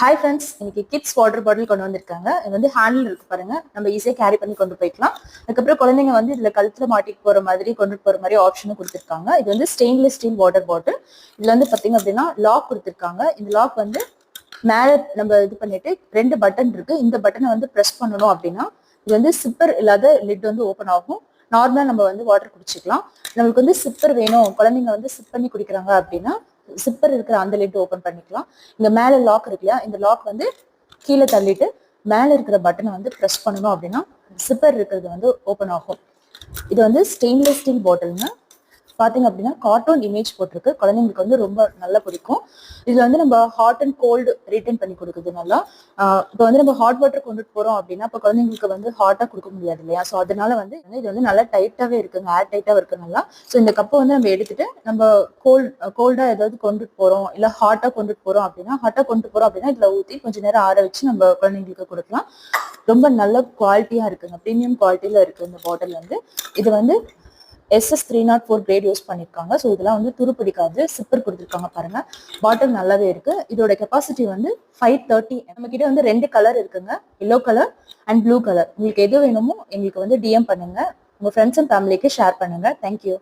Hi friends, இன்னைக்கு kids water bottle கொண்டு வந்திருக்காங்க. இது வந்து ஹேண்டில் இருக்கு பாருங்க, நம்ம ஈஸியாக கேரி பண்ணி கொண்டு போய்க்கலாம். அதுக்கப்புறம் குழந்தைங்க வந்து இதுல கழுத்துல மாட்டிட்டு போற மாதிரி கொண்டு போற மாதிரி ஆப்ஷனும் கொடுத்துருக்காங்க. இது வந்து ஸ்டெயின்லெஸ் ஸ்டீல் வாட்டர் பாட்டில். இதுல வந்து பாத்தீங்க அப்படின்னா லாக் கொடுத்துருக்காங்க. இந்த லாக் வந்து மேல நம்ம இது பண்ணிட்டு 2 பட்டன் இருக்கு. இந்த பட்டனை வந்து ப்ரெஸ் பண்ணணும் அப்படின்னா இது வந்து சிப்பர் இல்லாத லிட் வந்து ஓப்பன் ஆகும். நார்மலா நம்ம வந்து வாட்டர் குடிச்சிக்கலாம். நம்மளுக்கு வந்து சிப்பர் வேணும், குழந்தைங்க வந்து சிப் பண்ணி குடிக்கிறாங்க அப்படின்னா சிப்பர் இருக்கிற அந்த லிட் ஓப்பன் பண்ணிக்கலாம். இங்க மேல லாக் இருக்கு இல்லையா, இந்த லாக் வந்து கீழே தள்ளிட்டு மேல இருக்கிற பட்டனை வந்து ப்ரெஸ் பண்ணணும் அப்படின்னா சிப்பர் இருக்கிறது வந்து ஓப்பன் ஆகும். இது வந்து ஸ்டெயின்லெஸ் ஸ்டீல் பாட்டில்ங்க. பாத்தீங்க அப்படின்னா கார்ட்டூன் இமேஜ் போட்டிருக்கு. குழந்தைங்களுக்கு வந்து ரொம்ப நல்லா பிடிக்கும். இதுல வந்து நம்ம ஹாட் அண்ட் கோல்டு ரீட்டைன் பண்ணி கொடுக்குது நல்லா. இப்போ வந்து நம்ம ஹாட் வாட்டர் கொண்டுட்டு போறோம் அப்படின்னா இப்போ குழந்தைங்களுக்கு வந்து ஹாட்டா கொடுக்க முடியாது இல்லையா. ஸோ அதனால வந்து இது வந்து நல்லா டைட்டாவே இருக்குங்க, ஏர் டைட்டாவே இருக்கு நல்லா. ஸோ இந்த கப்பை வந்து நம்ம எடுத்துட்டு நம்ம கோல்டா ஏதாவது கொண்டுட்டு போறோம் இல்ல ஹாட்டா கொண்டுட்டு போறோம் அப்படின்னா இதுல ஊத்தி கொஞ்ச நேரம் ஆற வச்சு நம்ம குழந்தைங்களுக்கு கொடுக்கலாம். ரொம்ப நல்ல குவாலிட்டியா இருக்குங்க, ப்ரீமியம் குவாலிட்டியில இருக்கு இந்த பாட்டில் வந்து. இது வந்து SS304 கிரேட் யூஸ் பண்ணிருக்காங்க. ஸோ இதெல்லாம் வந்து துரு பிடிக்காது. சிப்பர் கொடுத்துருக்காங்க பாருங்க. பாட்டில் நல்லாவே இருக்கு. இதோட கெப்பாசிட்டி வந்து 530. நம்ம கிட்ட வந்து 2 கலர் இருக்குங்க, yellow colour and blue colour. உங்களுக்கு எது வேணுமோ எங்களுக்கு வந்து DM பண்ணுங்க, உங்க ஃப்ரெண்ட்ஸ் அண்ட் ஃபேமிலிக்கு ஷேர் பண்ணுங்க. தேங்க்யூ.